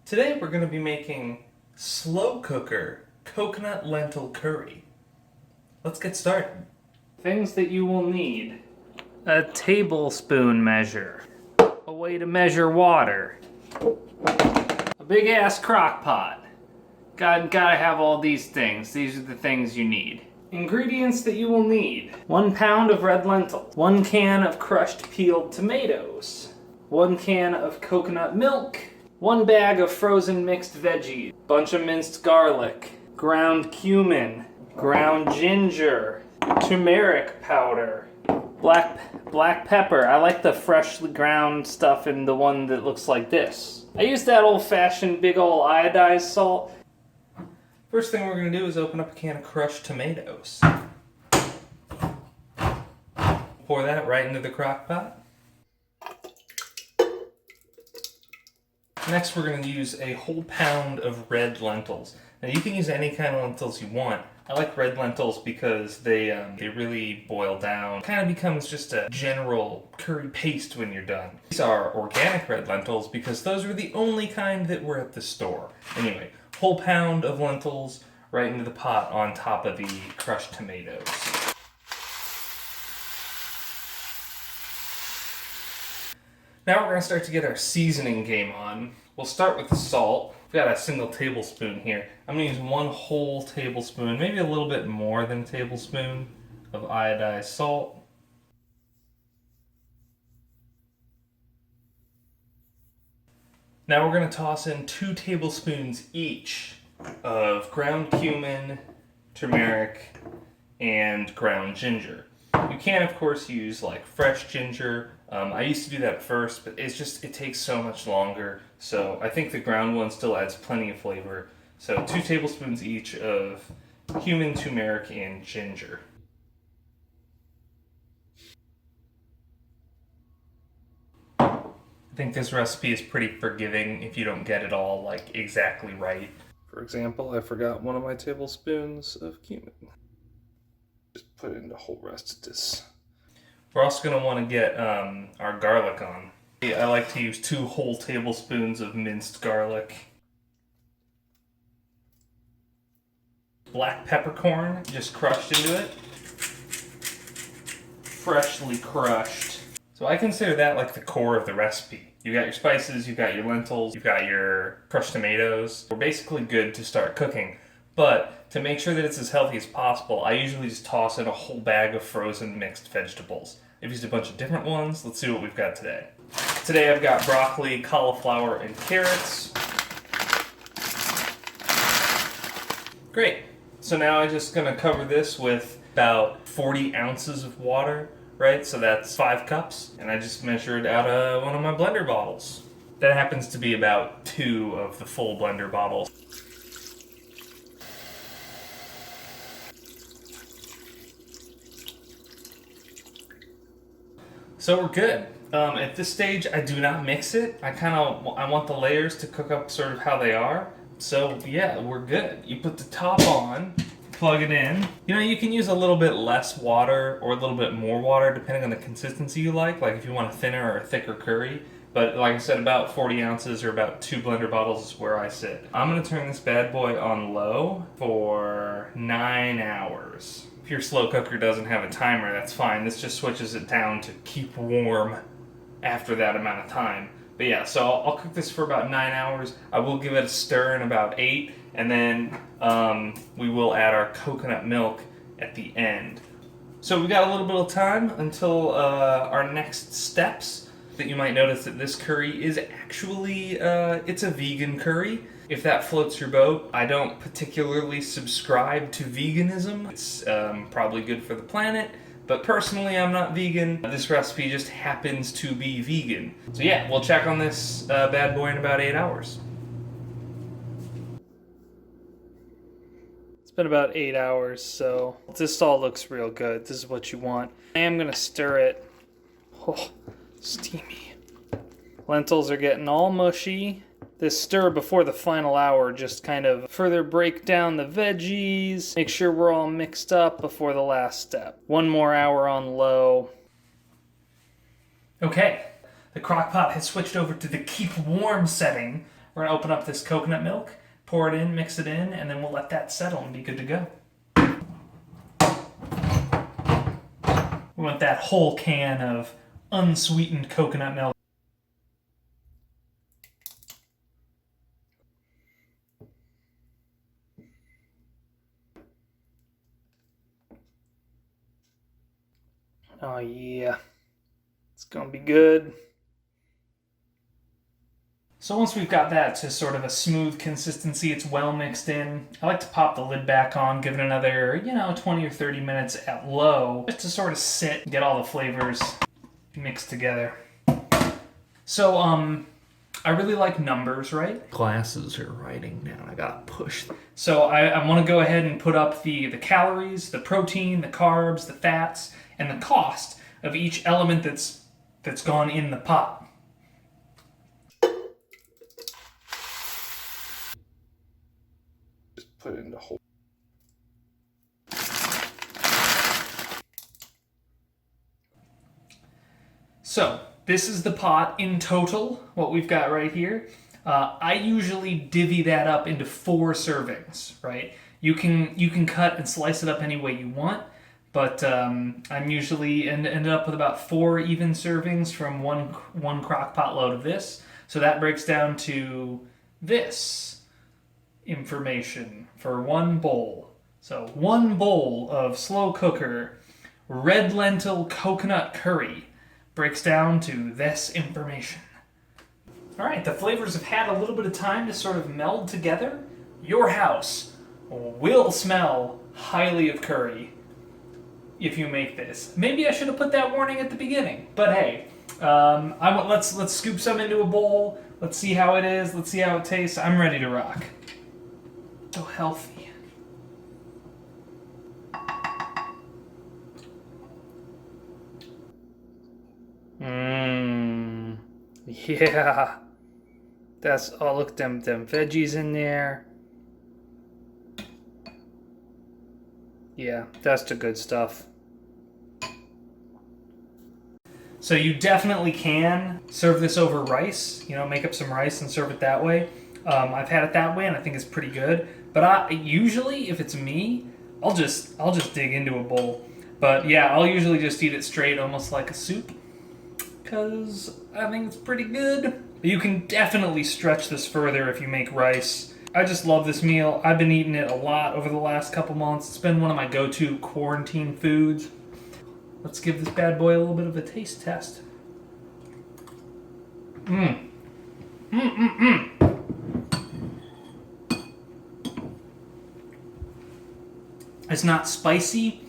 Today we're going to be making slow cooker coconut lentil curry. Let's get started. Things that you will need: a tablespoon measure, a way to measure water, a big ass crock pot. Gotta have all these things. These are the things you need. Ingredients that you will need: 1 pound of red lentil, 1 can of crushed peeled tomatoes, 1 can of coconut milk, 1 bag of frozen mixed veggies, bunch of minced garlic, ground cumin, ground ginger, turmeric powder, black pepper. I like the freshly ground stuff in the one that looks like this. I use that old-fashioned big old iodized salt. First thing we're going to do is open up a can of crushed tomatoes. Pour that right into the crock pot. Next, we're going to use a whole pound of red lentils. Now, you can use any kind of lentils you want. I like red lentils because they really boil down. It kind of becomes just a general curry paste when you're done. These are organic red lentils because those are the only kind that were at the store. Anyway, whole pound of lentils right into the pot on top of the crushed tomatoes. Now we're going to start to get our seasoning game on. We'll start with the salt. We've got a single tablespoon here. I'm going to use 1 whole tablespoon, maybe a little bit more than a tablespoon of iodized salt. Now we're going to toss in 2 tablespoons each of ground cumin, turmeric, and ground ginger. You can, of course, use like fresh ginger. I used to do that at first, but it takes so much longer. So I think the ground one still adds plenty of flavor. So 2 tablespoons each of cumin, turmeric, and ginger. I think this recipe is pretty forgiving if you don't get it all like exactly right. For example, I forgot 1 of my tablespoons of cumin. Just put in the whole rest of this. We're also going to want to get our garlic on. I like to use 2 whole tablespoons of minced garlic. Black peppercorn, just crushed into it. Freshly crushed. So I consider that like the core of the recipe. You got your spices, you've got your lentils, you've got your crushed tomatoes. We're basically good to start cooking. But to make sure that it's as healthy as possible, I usually just toss in a whole bag of frozen mixed vegetables. I've used a bunch of different ones. Let's see what we've got today. Today I've got broccoli, cauliflower, and carrots. Great. So now I'm just going to cover this with about 40 ounces of water, right? So that's 5 cups. And I just measured out of one of my blender bottles. That happens to be about 2 of the full blender bottles. So we're good. At this stage, I do not mix it. I want the layers to cook up sort of how they are. So yeah, we're good. You put the top on, plug it in. You know, you can use a little bit less water or a little bit more water depending on the consistency you like if you want a thinner or a thicker curry. But like I said, about 40 ounces or about 2 blender bottles is where I sit. I'm gonna turn this bad boy on low for 9 hours. If your slow cooker doesn't have a timer, that's fine. This just switches it down to keep warm after that amount of time. But yeah, so I'll cook this for about 9 hours. I will give it a stir in about 8, and then we will add our coconut milk at the end. So we've got a little bit of time until our next steps. That you might notice that this curry is actually, it's a vegan curry. If that floats your boat, I don't particularly subscribe to veganism. It's probably good for the planet, but personally I'm not vegan. This recipe just happens to be vegan. So yeah, we'll check on this bad boy in about 8 hours. It's been about 8 hours, so this all looks real good. This is what you want. I am gonna stir it. Oh, steamy. Lentils are getting all mushy. This stir before the final hour just kind of further break down the veggies, make sure we're all mixed up before the last step. 1 more hour on low. Okay, the crock pot has switched over to the keep warm setting. We're gonna open up this coconut milk, pour it in, mix it in, and then we'll let that settle and be good to go. We want that whole can of unsweetened coconut milk. Oh yeah, it's gonna be good. So once we've got that to sort of a smooth consistency, it's well mixed in, I like to pop the lid back on, give it another, 20 or 30 minutes at low, just to sort of sit and get all the flavors mixed together. So, I really like numbers, right? Glasses are writing down. I gotta push. So I want to go ahead and put up the calories, the protein, the carbs, the fats, and the cost of each element that's gone in the pot. Just put it in the whole. So this is the pot in total, what we've got right here. I usually divvy that up into 4 servings, right? You can cut and slice it up any way you want, but I'm usually ended up with about 4 even servings from one crock pot load of this. So that breaks down to this information for 1 bowl. So 1 bowl of slow cooker red lentil coconut curry breaks down to this information. All right, the flavors have had a little bit of time to sort of meld together. Your house will smell highly of curry if you make this. Maybe I should have put that warning at the beginning, but hey, let's scoop some into a bowl. Let's see how it is. Let's see how it tastes. I'm ready to rock. So healthy. Yeah. That's, oh, look, them veggies in there. Yeah, that's the good stuff. So you definitely can serve this over rice. Make up some rice and serve it that way. I've had it that way, and I think it's pretty good. But usually, if it's me, I'll just dig into a bowl. But yeah, I'll usually just eat it straight, almost like a soup, because I think it's pretty good. But you can definitely stretch this further if you make rice. I just love this meal. I've been eating it a lot over the last couple months. It's been one of my go-to quarantine foods. Let's give this bad boy a little bit of a taste test. It's not spicy,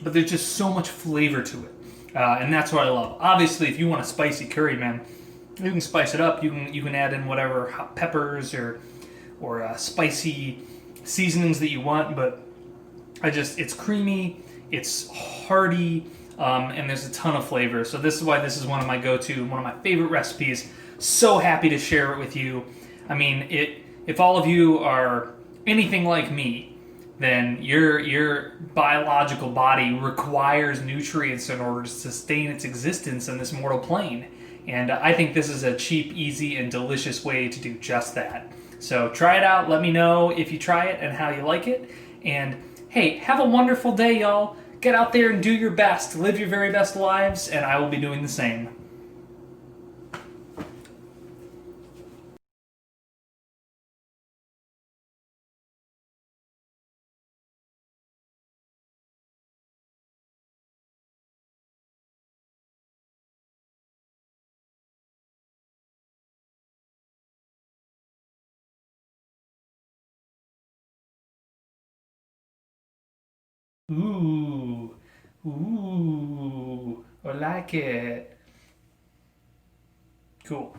but there's just so much flavor to it. And that's what I love. Obviously, if you want a spicy curry, man, you can spice it up. You can add in whatever hot peppers or spicy seasonings that you want. But it's creamy, it's hearty, and there's a ton of flavor. So this is why this is one of my go-to, one of my favorite recipes. So happy to share it with you. I mean, if all of you are anything like me, then your biological body requires nutrients in order to sustain its existence in this mortal plane. And I think this is a cheap, easy, and delicious way to do just that. So try it out. Let me know if you try it and how you like it. And hey, have a wonderful day, y'all. Get out there and do your best. Live your very best lives, and I will be doing the same. Ooh, ooh, I like it. Cool.